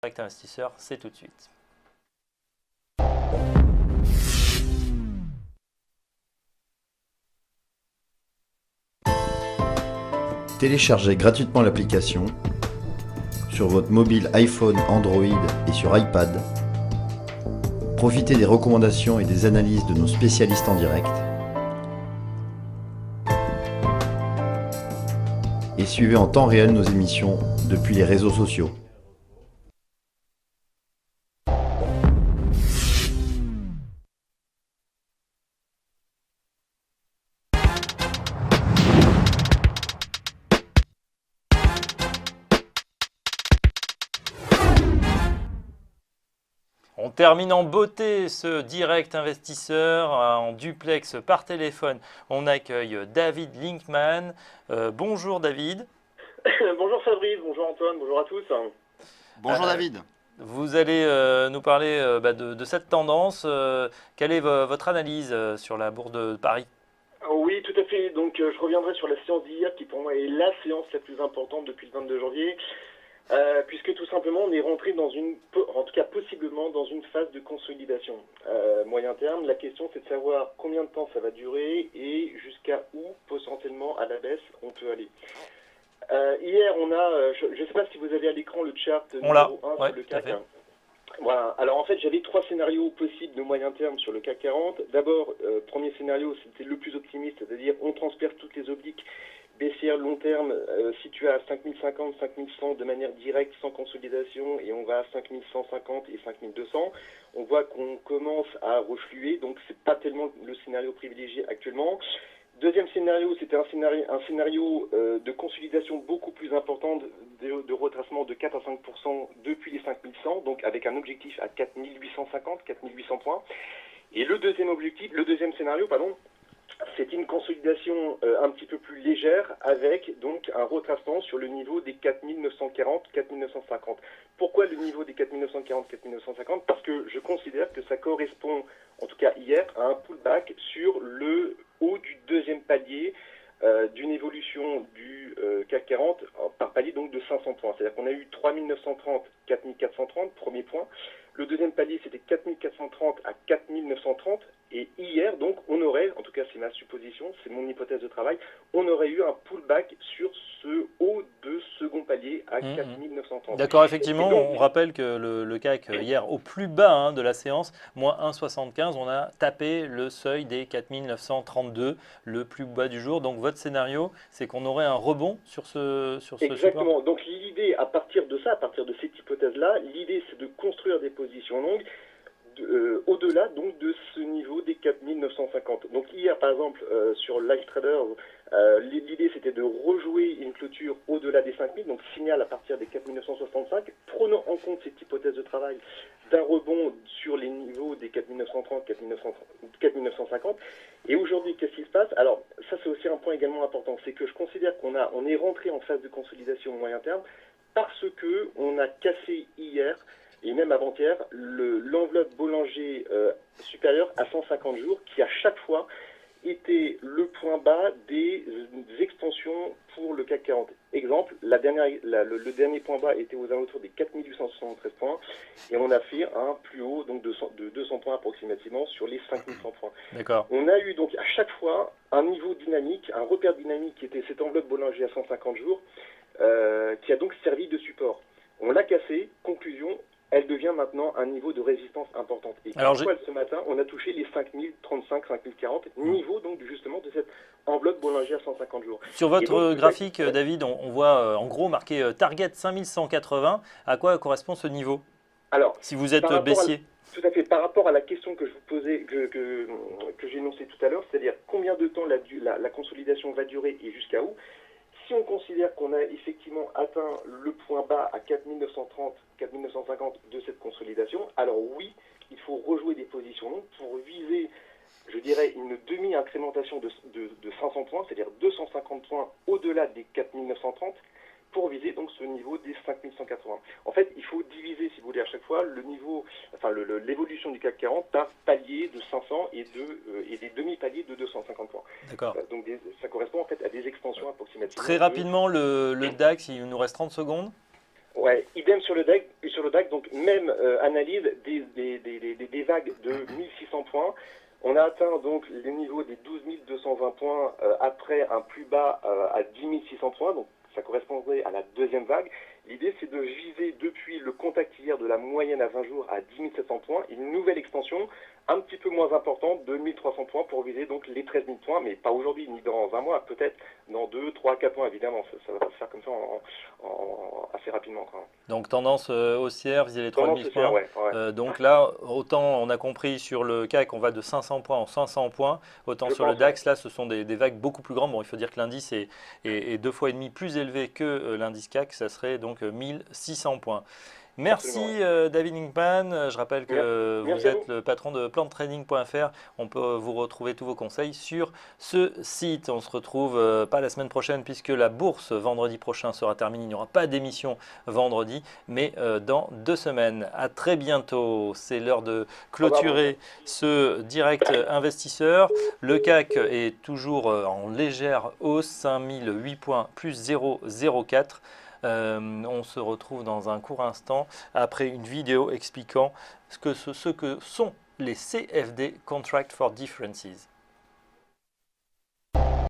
Direct Investisseur, c'est tout de suite. Téléchargez gratuitement l'application sur votre mobile iPhone, Android et sur iPad. Profitez des recommandations et des analyses de nos spécialistes en direct. Et suivez en temps réel nos émissions depuis les réseaux sociaux. On termine en beauté ce direct investisseur en duplex par téléphone. On accueille David Linkman. Bonjour David. Bonjour Fabrice, bonjour Antoine, bonjour à tous. Bonjour David. Vous allez nous parler de cette tendance. Quelle est votre analyse sur la bourse de Paris? Oui, tout à fait. Donc je reviendrai sur la séance d'hier qui pour moi est la séance la plus importante depuis le 22 janvier. Puisque tout simplement on est rentré dans en tout cas possiblement dans une phase de consolidation. Moyen terme, la question c'est de savoir combien de temps ça va durer et jusqu'à où potentiellement à la baisse on peut aller. Hier on a, je ne sais pas si vous avez à l'écran le chart numéro 1 sur le CAC. Voilà. Alors en fait j'avais 3 scénarios possibles de moyen terme sur le CAC 40. D'abord, premier scénario c'était le plus optimiste, c'est-à-dire on transperce toutes les obliques baissière long terme situé à 5050, 5100 de manière directe sans consolidation et on va à 5150 et 5200. On voit qu'on commence à refluer, donc c'est pas tellement le scénario privilégié actuellement. Deuxième scénario, c'était un scénario de consolidation beaucoup plus importante, de retracement de 4 à 5% depuis les 5100, donc avec un objectif à 4850, 4800 points. Et le deuxième scénario, c'est une consolidation un petit peu plus légère avec donc un retracement sur le niveau des 4940, 4950. Pourquoi le niveau des 4940, 4950? Parce que je considère que ça correspond, en tout cas hier, à un pullback sur le haut du deuxième palier d'une évolution du CAC 40 par palier donc de 500 points. C'est-à-dire qu'on a eu 3930, 4430, premier point. Le deuxième palier, c'était 4430 à 4930. Et hier, donc, on aurait, en tout cas c'est ma supposition, c'est mon hypothèse de travail, on aurait eu un pullback sur ce haut de second palier à 4930. D'accord, effectivement, donc, on rappelle que le CAC hier, au plus bas de la séance, moins 1,75, on a tapé le seuil des 4932, le plus bas du jour. Donc votre scénario, c'est qu'on aurait un rebond sur ce support. Exactement. Donc l'idée, à partir de ça, à partir de cette hypothèse-là, l'idée c'est de construire des positions longues au-delà donc de ce niveau des 4950. Donc hier par exemple sur Live Trader, l'idée c'était de rejouer une clôture au-delà des 5000, donc signal à partir des 4965, prenant en compte cette hypothèse de travail d'un rebond sur les niveaux des 4930, 4950. Et aujourd'hui, qu'est-ce qui se passe? Alors ça c'est aussi un point également important, c'est que je considère on est rentré en phase de consolidation au moyen terme parce que on a cassé hier et même avant-hier, l'enveloppe Bollinger supérieure à 150 jours, qui à chaque fois était le point bas des extensions pour le CAC 40. Exemple, le dernier point bas était aux alentours des 4873 points, et on a fait un plus haut donc de 200 points approximativement sur les 5100 points. D'accord. On a eu donc à chaque fois un niveau dynamique, un repère dynamique qui était cette enveloppe Bollinger à 150 jours, qui a donc servi de support. On l'a cassé, conclusion, elle devient maintenant un niveau de résistance importante. Et ce matin, on a touché les 5035, 5040, niveau donc justement de cette enveloppe Bollinger à 150 jours. Sur votre graphique, David, on voit en gros marqué Target 5180. À quoi correspond ce niveau? Alors, si vous êtes baissier. Tout à fait. Par rapport à la question que je vous posais, que j'ai énoncée tout à l'heure, c'est-à-dire combien de temps la consolidation va durer et jusqu'à où? Si on considère qu'on a effectivement atteint le point bas à 4930, 4950 de cette consolidation, alors oui, il faut rejouer des positions longues pour viser, je dirais, une demi-incrémentation de 500 points, c'est-à-dire 250 points au-delà des 4930, pour viser donc ce niveau des 5180. En fait, il faut diviser, si vous voulez, à chaque fois le niveau, l'évolution du CAC 40 par palier de 500 et des demi-paliers de 250 points. D'accord. Donc ça correspond en fait à des extensions approximatives. Très rapidement, le DAX, il nous reste 30 secondes. Ouais, idem sur le DAX, donc même analyse des vagues de 1600 points. On a atteint donc les niveaux des 12 220 points après un plus bas à 10 600 points, donc ça correspondrait à la deuxième vague. L'idée, c'est de viser depuis le contact hier de la moyenne à 20 jours à 10 700 points, une nouvelle extension un petit peu moins importante de 1300 points pour viser donc les 13 000 points, mais pas aujourd'hui ni dans 20 mois, peut-être dans 2, 3, 4 mois évidemment. Ça va pas se faire comme ça assez rapidement. Quoi. Donc tendance haussière, viser les 3000 points. Ouais. Donc là, autant on a compris sur le CAC, on va de 500 points en 500 points, autant sur le DAX, là, ce sont des vagues beaucoup plus grandes. Bon, il faut dire que l'indice est 2,5 fois plus élevé que l'indice CAC, ça serait donc 1600 points. Merci David Inkman. Je rappelle que vous êtes le patron de plantrading.fr. On peut vous retrouver tous vos conseils sur ce site. On se retrouve pas la semaine prochaine puisque la bourse vendredi prochain sera terminée. Il n'y aura pas d'émission vendredi, mais dans 2 semaines. À très bientôt. C'est l'heure de clôturer ce direct investisseur. Le CAC est toujours en légère hausse, 5008 points plus 0,04. On se retrouve dans un court instant après une vidéo expliquant ce que sont les CFD, Contract for Differences.